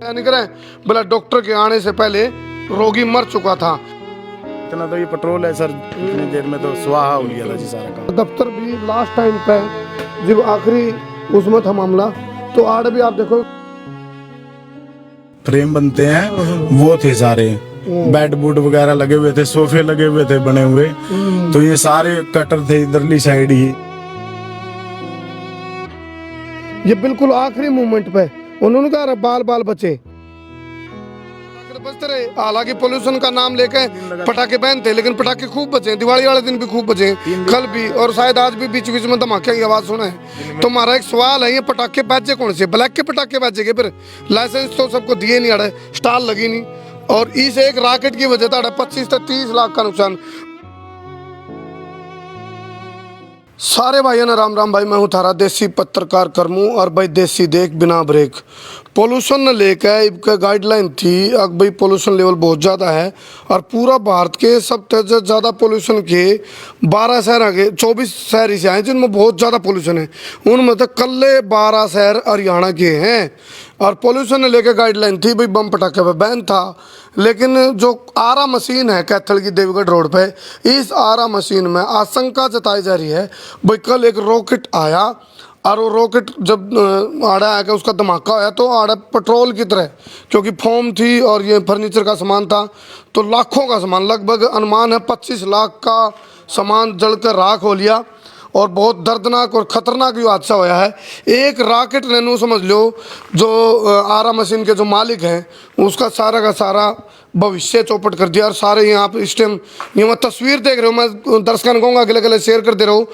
नहीं करें बोला डॉक्टर के आने से पहले रोगी मर चुका था। इतना तो ये पेट्रोल है सर, इतनी देर में तो स्वाहा हो गया था जी सारा काम। दफ्तर भी लास्ट टाइम पे जब आखिरी उसमें था मामला, तो आड़ भी आप देखो फ्रेम बनते हैं वो थे सारे, बेड बूड वगैरह लगे हुए थे, सोफे लगे हुए थे बने हुए, तो ये सारे कटर थे इधरली साइड ही। ये बिल्कुल आखिरी मोमेंट पे उन्होंने कहा बाल बाल बचे बचते रहे। हालांकि पोल्यूशन का नाम लेके पटाखे पहनते, लेकिन पटाखे खूब बचे, दिवाली वाले दिन भी खूब बचे, कल भी, और शायद आज भी बीच बीच में धमाके की आवाज सुना है। तो हमारा एक सवाल है, ये पटाखे बाजे कौन से? ब्लैक के पटाखे बाजेंगे? फिर लाइसेंस तो सबको दिए नहीं, अड़े स्टाल लगी नहीं, और इस एक रॉकेट की वजह से 25 से 30 लाख का नुकसान। सारे भाइयों ने राम राम भाई, मैं हूँ थारा देसी पत्रकार करमू, और भाई देसी देख बिना ब्रेक। पोल्यूशन ने लेकर इनका गाइडलाइन थी, अब भाई पोल्यूशन लेवल बहुत ज़्यादा है, और पूरा भारत के सबसे ज़्यादा पोल्यूशन के 12 शहर आगे 24 शहर ऐसे हैं जिनमें बहुत ज़्यादा पोल्यूशन है। उनमें तो कल्ले 12 शहर हरियाणा के हैं, और पोल्यूशन ने लेकर गाइडलाइन थी भाई बम पटाखे पे बैन था। लेकिन जो आरा मशीन है कैथल की देवगढ़ रोड पे, इस आरा मशीन में आशंका जताई जा रही है भाई कल एक रॉकेट आया, और वो रॉकेट जब आड़ा आया उसका धमाका आया तो आड़ा पेट्रोल की तरह, क्योंकि फोम थी और ये फर्नीचर का सामान था, तो लाखों का सामान, लगभग अनुमान है 25 लाख का सामान जलकर राख हो लिया। और बहुत दर्दनाक और ख़तरनाक भी हादसा हुआ है। एक रॉकेट ने नू समझ लो, जो आरा मशीन के जो मालिक हैं उसका सारा का सारा भविष्य चौपट कर दिया। और सारे यहाँ पे इस टाइम ये मैं तस्वीर देख रहे हो, मैं दर्शकों को कहूँगा अगले अगले शेयर कर दे रहा हूँ।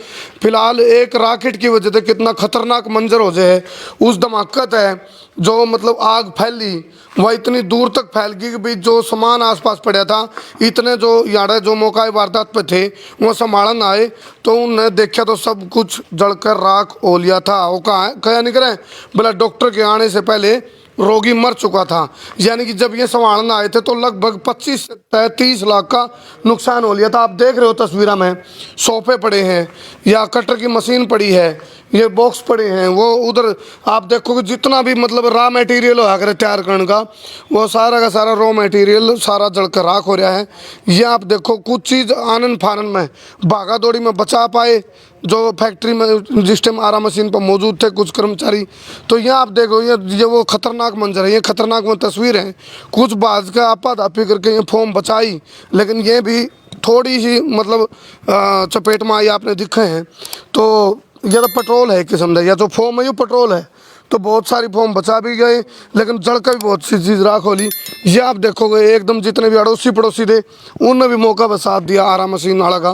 फिलहाल एक रॉकेट की वजह से कितना खतरनाक मंजर हो जाए, उस धमाकत है जो मतलब आग फैली वह इतनी दूर तक फैल गई कि भाई जो सामान आसपास पड़ा था, इतने जो यार जो मौका वारदात पे थे वो संभालन आए तो उन्हें देखा तो सब कुछ जलकर राख हो लिया था। वो कहा नहीं करें बोला डॉक्टर के आने से पहले रोगी मर चुका था, यानी कि जब ये संभालने आए थे तो लगभग 25 से 30 लाख का नुकसान हो लिया था। आप देख रहे हो तस्वीर में, सोफे पड़े हैं या कटर की मशीन पड़ी है, ये बॉक्स पड़े हैं, वो उधर आप देखोगे जितना भी मतलब रॉ मटेरियल हो कर तैयार करने का, वो सारा का सारा रॉ मटेरियल सारा जलकर राख हो रहा है। ये आप देखो कुछ चीज़ आनन फानन में भागा दौड़ी में बचा पाए जो फैक्ट्री में जिस टाइम आरा मशीन पर मौजूद थे कुछ कर्मचारी। तो यहाँ आप देखो ये वो खतरनाक मंजर है, ये खतरनाक वो तस्वीर है। कुछ बाज का आपा धापी करके ये फॉर्म बचाई, लेकिन ये भी थोड़ी सी मतलब चपेट में आई आपने दिखे हैं। तो ये तो पेट्रोल है एक किस्म का, या जो फॉर्म है ये पेट्रोल है, तो बहुत सारी फॉर्म बचा भी गए, लेकिन जड़कर भी बहुत सी चीज़ राख होली। ये आप देखोगे एकदम जितने भी अड़ोसी पड़ोसी थे उनने भी मौका पर साथ दिया आरा मशीन वाला का।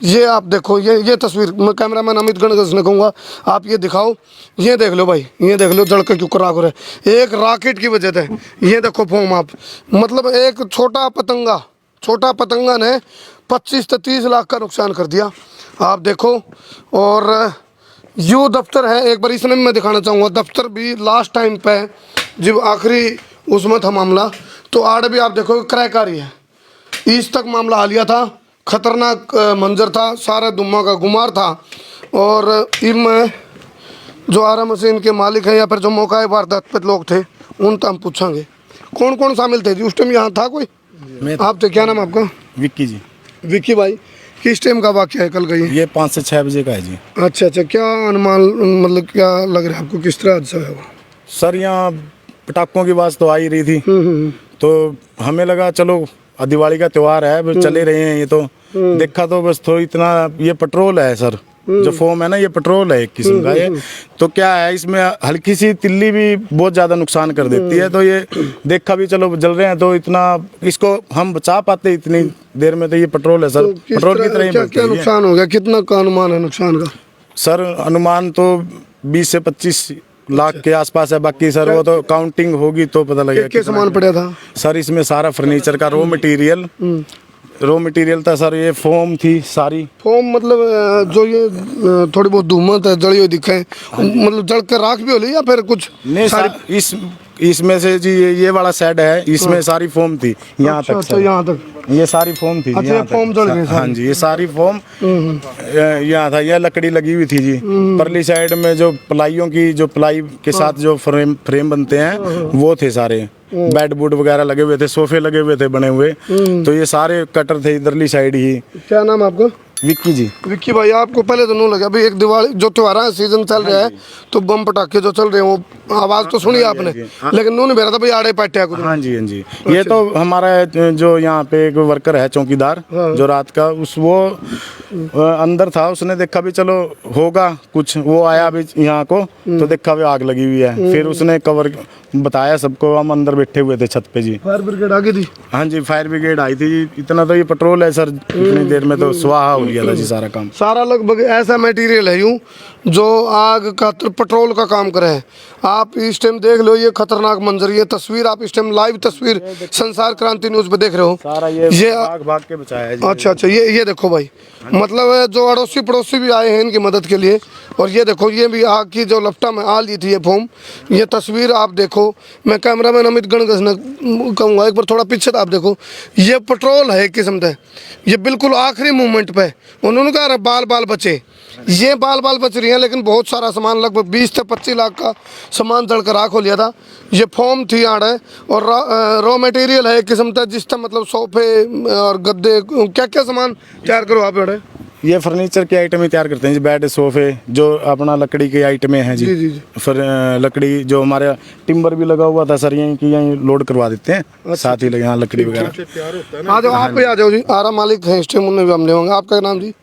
ये आप देखो, ये तस्वीर मैं कैमरामैन अमित गणगस ने कहूँगा आप ये दिखाओ, ये देख लो भाई, ये देख लो जड़कर क्यों राख हो रहा है एक रॉकेट की वजह से। ये देखो फॉर्म आप, मतलब एक छोटा पतंगा ने 25 से 30 लाख का नुकसान कर दिया, आप देखो। और यू दफ्तर है, एक बार इसमें मैं दिखाना चाहूँगा, दफ्तर भी लास्ट टाइम पे जब आखिरी उसमें था मामला, तो आड़ भी आप देखो क्रैक आ रही है, इस तक मामला आ लिया था। खतरनाक मंजर था, सारा दुम्मा का गुमार था। और इनमें जो आरा मशीन के मालिक हैं या फिर जो मौका वारदात पे लोग थे उन तो हम पूछेंगे कौन कौन शामिल थे जी उस टाइम यहाँ था कोई? आप थे, क्या नाम आपका? विक्की जी। विक्की भाई, किस टाइम का वाक़या है कल का? ये 5 से 6 बजे का है जी। अच्छा, क्या अनुमान मतलब क्या लग रहा है आपको, किस तरह हादसा है वो? सर यहाँ पटाखों की आवाज़ तो आ ही रही थी, तो हमें लगा चलो दिवाली का त्यौहार है चले रहे हैं, ये तो देखा तो बस थोड़ी इतना, ये पेट्रोल है सर, जो फोम है ना ये पेट्रोल है एक किस्म का। ये तो क्या है इसमें हल्की सी तिल्ली भी बहुत ज़्यादा नुकसान कर देती है, तो ये देखा भी चलो जल रहे हैं तो इतना इसको हम बचा पाते इतनी देर में, तो ये पेट्रोल है सर, तो पेट्रोल की तरह ही। क्या नुकसान हो गया, कितना का अनुमान है नुकसान का? सर अनुमान तो 20 से 25 लाख के आसपास है, बाकी सर वो तो काउंटिंग होगी तो पता लगेगा। क्या सामान पड़ा था सर? इसमें सारा फर्नीचर का रॉ मटेरियल था सर, ये फोम थी सारी। फोम मतलब जो ये थोड़ी बहुत धूमत है जड़ी हुई दिखे, मतलब जल कर राख भी हो ली या फिर कुछ? नहीं सर, इस इसमें से जी ये वाला सेट है, इसमें सारी फोम थी यहाँ तक अच्छा सर। यहाँ तक ये सारी फोम थी जी, अच्छा, यहाँ ये फोम तक। जल गई सारी। हाँ जी, ये सारी फोम यहाँ था। यह लकड़ी लगी हुई थी जी। परली साइड में जो प्लाइयों की, जो प्लाई के साथ जो फ्रेम बनते हैं वो थे सारे। बेड बुड वगैरह लगे हुए थे, सोफे लगे हुए थे बने हुए। तो ये सारे कटर थे इधरली साइड ही। क्या नाम है आपका? विक्की जी। विक्की भाई, आपको पहले तो नहीं लगा अभी एक दिवाली जो त्योहार सीजन चल रहा है तो बम पटाखे जो चल रहे हैं वो आवाज तो सुनी आपने, लेकिन नहीं बेरा था भाई आड़े पाटे कुछ। हाँ जी, हाँ जी। ये तो हमारा जो यहाँ पे एक वर्कर है चौकीदार, जो रात का वो अंदर था, उसने देखा भी चलो होगा कुछ, वो आया भी यहाँ को तो देखा भी आग लगी हुई है। फिर उसने कवर बताया सबको, हम अंदर बैठे हुए थे छत पे जी। फायर ब्रिगेड आ गई थी? हाँ जी, फायर ब्रिगेड आई थी जी। इतना तो ये पेट्रोल है सर, इतनी देर में तो स्वाहा हो गया था जी सारा काम। सारा लगभग ऐसा मटेरियल है यूं जो आग का पेट्रोल का काम करे है। आप इस टाइम देख लो ये खतरनाक मंजर, ये तस्वीर आप इस टाइम लाइव तस्वीर संसार क्रांति न्यूज पे देख रहे हो। सारा ये भाग के बचाया है जी। अच्छा, ये देखो भाई, मतलब जो अड़ोसी पड़ोसी भी आए हैं इनकी मदद के लिए। और ये देखो ये भी आग की जो लपटा में आ ली थी ये फोम, ये तस्वीर आप देखो। मैं कैमरामैन अमित गणगस ने कहूँगा एक बार थोड़ा पीछे आप देखो, ये पेट्रोल है एक किस्म का। ये बिल्कुल आखिरी मोमेंट पे उन्होंने कहा बाल बचे, ये बाल बच रही हैं, लेकिन बहुत सारा सामान लगभग 20 से 25 लाख का सामान जलकर राख हो लिया था। ये फोम थी आड़े और रॉ मटेरियल है एक किस्म का, जिसका मतलब सोफे और गद्दे क्या क्या सामान तैयार करो आप आड़े। ये फर्नीचर के आइटम ही तैयार करते हैं जी, बेड सोफे जो अपना लकड़ी के आइटम हैं जी। जी। फिर लकड़ी जो हमारे टिम्बर भी लगा हुआ था सर, यहीं लोड करवा देते हैं, साथ ही यहाँ लकड़ी वगैरह। आ जाओ, आप भी आ जाओ जी, आरा मालिक हैं इस टाइम, उन्हें भी हम लेंगे। आपका नाम जी?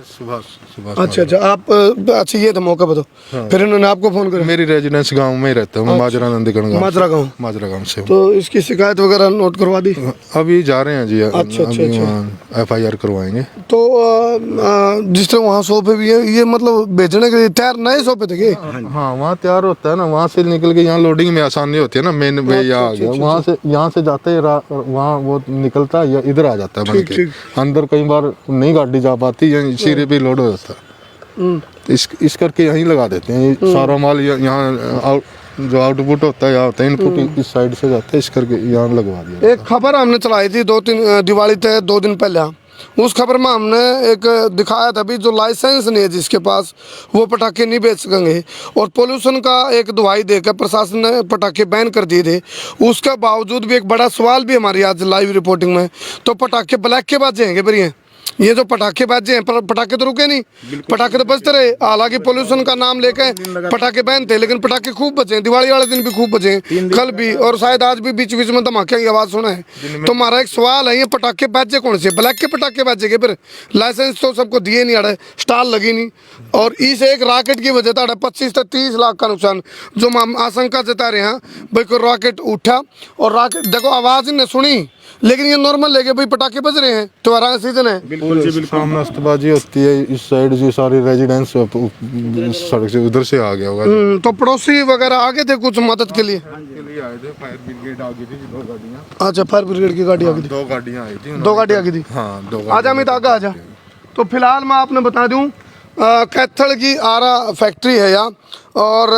सुभाष। अच्छा, आप अच्छा ये था मौका बताओ। फिर इन्होंने आपको फोन किया? मेरी रेजिडेंस गांव में ही रहता हूँ, माजरा नंदीगढ़ गांव। माजरा गांव से हूँ। तो इसकी शिकायत वगैरह नोट करवा दी? अभी जा रहे हैं जी। अच्छा। FIR करवाएंगे। तो जिस तरह वहाँ सोफे भी है, ये मतलब बेचने के लिए तैयार नए सोफे थे? हाँ, वहाँ तैयार होता है ना, वहाँ से निकल के यहाँ लोडिंग में आसानी होती है ना, मेन वे यहाँ आ गया। वहाँ से यहाँ से जाते हैं, वहाँ वो निकलता है या इधर आ जाता है बन के। अंदर कई बार नहीं गाड़ी जा पाती, सीरे भी लोड हो जाता है। तो इस करके यहीं लगा देते हैं सारा माल। यहाँ जो आउटपुट होता है यहाँ होता है, इनपुट इस साइड से जाता है, इस करके यहाँ लगवा दिया। एक खबर हमने चलाई थी 2-3 दिवाली थे 2 दिन पहले। उस खबर में हमने एक दिखाया था भी जो लाइसेंस नहीं है जिसके पास, वो पटाखे नहीं बेच सकेंगे। और पोल्यूशन का एक दुहाई देकर प्रशासन ने पटाखे बैन कर दिए थे। उसके बावजूद भी एक बड़ा सवाल भी हमारी आज लाइव रिपोर्टिंग में, तो पटाखे ब्लैक के बाद जाएंगे पर ये जो पटाखे बाजे हैं, पटाखे तो रुके नहीं, पटाखे तो बजते रहे। हालांकि पोल्यूशन का नाम लेके पटाखे बैन थे, लेकिन पटाखे खूब बचे। दिवाली वाले दिन भी खूब बचे, कल भी, और शायद आज भी बीच बीच में धमाके की आवाज सुना है। तो हमारा एक सवाल है, ये पटाखे बाजे कौन से? ब्लैक के पटाखे बाजे के? फिर लाइसेंस तो सबको दिए नहीं, अड़े स्टॉल लगी नहीं। और इस एक रॉकेट की वजह से 25 से 30 लाख का नुकसान, जो हम आशंका जता रहे हैं भाई कोई रॉकेट उठा और रॉकेट देखो आवाज ने सुनी, लेकिन ये नॉर्मल लेके भाई पटाखे बज रहे हैं, त्योहार का सीजन है। बिल्कुल सामने अस्तबाजी होती है इस साइड जी, सारी रेजिडेंस सड़क से उधर से आ गया होगा। तो पड़ोसी वगैरह आगे थे कुछ मदद के लिए? आए थे, फायर ब्रिगेड आ गई थी 2 गाड़ियाँ। अच्छा, फायर ब्रिगेड की गाड़ी आ गई थी? 2 गाड़ियाँ आई थी। 2 गाड़ी आ गई थी? हाँ, 2 आजा अमित, आगे आजा। तो फिलहाल मैं आपने बता दूं, कैथल की आरा फैक्ट्री है यहाँ, और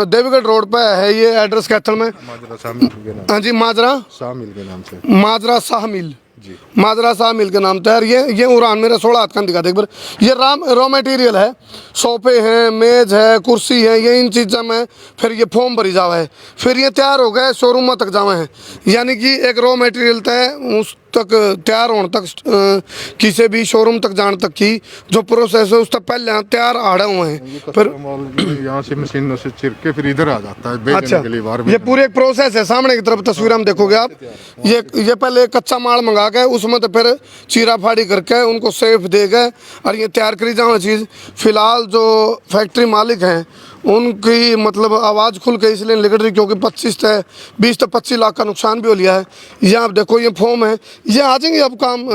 देवीगढ़ रोड पे है ये एड्रेस कैथल में। माजरा शाह मिल के नाम। हाँ जी, माजरा शाह मिल के नाम से। माजरा शाह मिल जी, माजरा शाह मिल के नाम था। ये उड़ान मेरा 16 हाथ का दिखा दे एक बार। ये रॉ मटेरियल है, सोफे हैं, मेज है, कुर्सी है, ये इन चीज़ों में फिर ये फॉर्म भरी जावा है, फिर ये तैयार हो गए शोरूम तक जावे हैं। यानी कि एक रॉ मटेरियल तय उस तक तैयार होने तक, किसी भी शोरूम तक जाने तक की जो प्रोसेस है उस तक पहले तैयार आड़े हुए हैं। फिर यहाँ से मशीनों से चिर के फिर इधर आ जाता है बेचने अच्छा, के लिए बाहर। ये पूरे एक प्रोसेस है। सामने की तरफ तस्वीर हम देखोगे आप, ये पहले कच्चा माल मंगा के उसमें तो फिर चीरा फाड़ी करके उनको सेफ दे गए और ये तैयार करी जाए चीज़। फिलहाल जो फैक्ट्री मालिक हैं उनकी मतलब आवाज़ खुल के इसलिए निकल रही क्योंकि 20 से 25 लाख का नुकसान भी हो लिया है। ये आप देखो, ये फॉर्म है, ये आ जाएंगे अब काम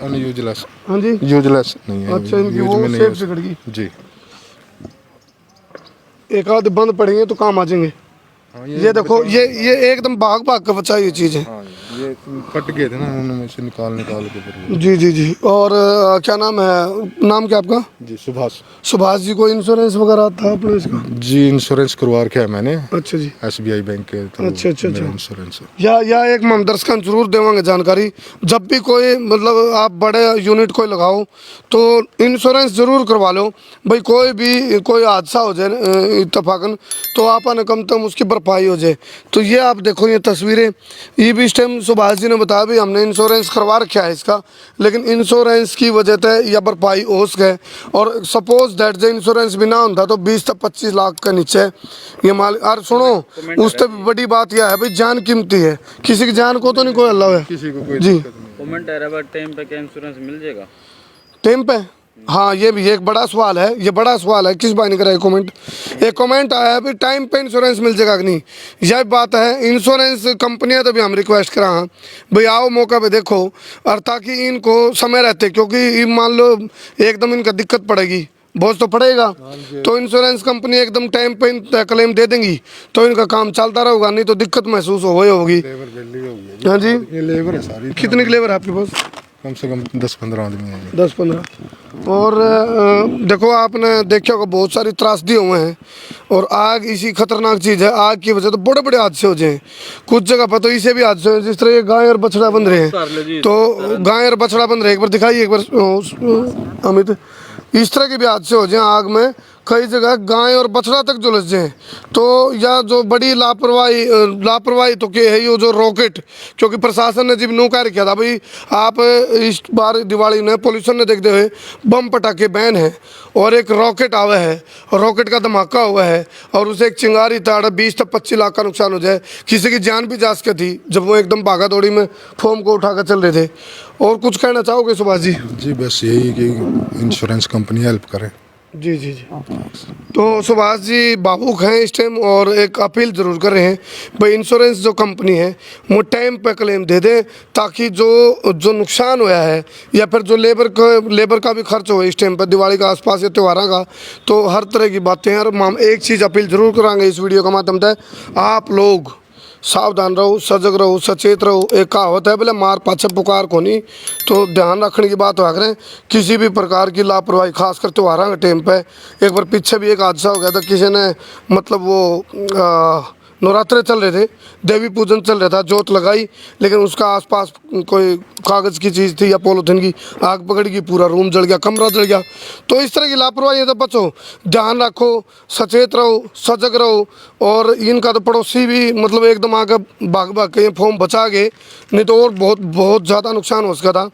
अनयूजलेस। हाँ जी, यूजलेस नहीं है। अच्छा, इनकी वो सेफ से कट गई जी, एक आध बंद पड़ेंगे तो काम आ जाएंगे। ये देखो, ये एकदम भाग के बचा ये चीज़ है। ये कट गए थे ना, उनमें से निकाल के फिर जी जी जी। और क्या नाम है, नाम क्या आपका? जी सुभाष। सुभाष जी, को इंश्योरेंस वगैरह था अपने इसका? जी इंश्योरेंस करवा रखा है मैंने अच्छा जी। SBI बैंक के थ्रू। अच्छा अच्छा अच्छा। इंश्योरेंस या एक हम दर्शकों जरूर देवांगे जानकारी, जब भी कोई मतलब आप बड़े यूनिट कोई लगाओ तो इंश्योरेंस जरूर करवा लो भाई, कोई हादसा हो जाए इत्तफाकन तो आपने कम से कम उसकी भरपाई हो जाए। तो ये आप देखो ये तस्वीरें, ये भी इस टाइम सुभाष जी ने बताया भी हमने इंश्योरेंस करवा रखा है इसका, लेकिन इंश्योरेंस की वजह से या भरपाई हो सके। और सपोज दैट जो इंश्योरेंस भी ना होता तो 20 से 25 लाख के नीचे ये माल। और सुनो, उससे बड़ी बात यह है भाई जान कीमती है, किसी की जान को तो नहीं कोई अल्लाह है किसी को कोई जी। कमेंट आ रहा है टाइम पे क्या इंश्योरेंस मिल जाएगा? टाइम पे, हाँ ये भी एक बड़ा सवाल है, ये बड़ा सवाल है, किस भाई ने करा है कमेंट? एक कमेंट आया है भी टाइम पे इंश्योरेंस मिल जाएगा कि नहीं। यह बात है, इंश्योरेंस कंपनियां तभी हम रिक्वेस्ट करा हाँ भाई आओ मौका पे देखो, और ताकि इनको समय रहते, क्योंकि मान लो एकदम इनका दिक्कत पड़ेगी, बोझ तो पड़ेगा, तो इंश्योरेंस कंपनी एकदम टाइम पे क्लेम दे देंगी तो इनका काम चलता रहेगा, नहीं तो दिक्कत महसूस होगी। हाँ जी, ये लेबर है सारी। कितनी लेबर है आपके पास? कम से कम 10-15 आदमी है। 10-15। और देखो आपने देखा होगा बहुत सारी त्रासदी हुए हैं, और आग इसी खतरनाक चीज़ है, आग की वजह तो बड़े बड़े हादसे हो जाए। कुछ जगह पर तो इसे भी हादसे हो, जिस तरह ये गाय और बछड़ा बंध रहे हैं, तो गाय और बछड़ा बंध रहे, एक बार दिखाइए एक बार अमित, इस तरह के भी हादसे हो जाए आग में, कई जगह गाय और बछड़ा तक झुलस जाए। तो या जो बड़ी लापरवाही तो क्या है, ये जो रॉकेट, क्योंकि प्रशासन ने जब नो कार्य किया था भाई आप इस बार दिवाली में पोल्यूशन ने देखते हुए बम पटाखे बैन है, और एक रॉकेट आवा है, रॉकेट का धमाका हुआ है, और उसे एक चिंगारी ताड़ 20 से 25 लाख का नुकसान हो जाए, किसी की जान भी जा सके थी जब वो एकदम भागा दौड़ी में फोम को उठाकर चल रहे थे। और कुछ कहना चाहोगे सुभाष जी? जी बस यही कि इंश्योरेंस कंपनी हेल्प करे। जी जी जी। तो सुभाष जी भावुक हैं इस टाइम, और एक अपील ज़रूर कर रहे हैं भाई इंश्योरेंस जो कंपनी है वो टाइम पे क्लेम दे दे, ताकि जो नुकसान हुआ है या फिर जो लेबर का भी खर्च हो इस टाइम पर दिवाली का आसपास या त्योहारों का, तो हर तरह की बातें हैं। और हम एक चीज़ अपील ज़रूर कराएंगे इस वीडियो के माध्यम से, आप लोग सावधान रहो, सजग रहो, सचेत रहो। एक कहावत है बोले मार पाछे पुकार को नहीं, तो ध्यान रखने की बात हुआ करें। किसी भी प्रकार की लापरवाही, खासकर त्योहारों के टाइम पे, एक बार पीछे भी एक हादसा हो गया था, किसी ने मतलब वो नवरात्रे चल रहे थे, देवी पूजन चल रहा था, जोत लगाई, लेकिन उसका आसपास कोई कागज़ की चीज़ थी या पॉलीथिन की, आग पकड़ गई, पूरा रूम जल गया, कमरा जल गया। तो इस तरह की लापरवाही है तो बचो, ध्यान रखो, सचेत रहो, सजग रहो। और इनका तो पड़ोसी भी मतलब एकदम आकर भाग के फोम बचा गए, नहीं तो और बहुत ज़्यादा नुकसान हो सका था।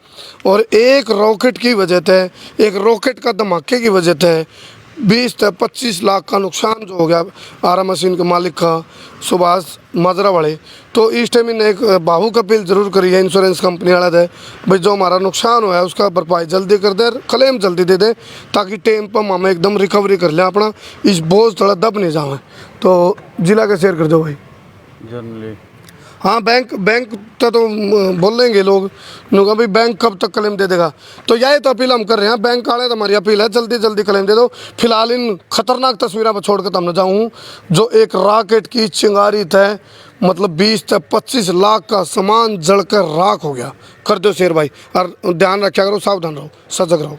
और एक रॉकेट की वजह से, एक रॉकेट का धमाके की वजह से 20 से 25 लाख का नुकसान जो हो गया आरा मशीन के मालिक का, सुभाष माजरा वाले। तो इस टाइम इन्हें एक भावुक अपील जरूर करी है इंश्योरेंस कंपनी वाला दे भाई, जो हमारा नुकसान हुआ है उसका भरपाई जल्दी कर दे, क्लेम जल्दी दे दे, ताकि टाइम पर हम एकदम रिकवरी कर लें, अपना इस बोझ थोड़ा दब नहीं जाए। तो जिला का शेयर कर दो भाई। जनरली हाँ बैंक तो बोलेंगे लोग नुका भाई बैंक कब तक क्लेम दे देगा, तो यही तो अपील हम कर रहे हैं बैंक वाले, तो हमारी अपील है जल्दी जल्दी क्लेम दे दो। फिलहाल इन खतरनाक तस्वीरों पर छोड़कर तो हम न जाऊँ, जो एक रॉकेट की चिंगारी थे, मतलब 20 से 25 लाख का सामान जलकर राख हो गया। कर दो शेर भाई, और ध्यान रखा करो, सावधान रहो, सजग रहो।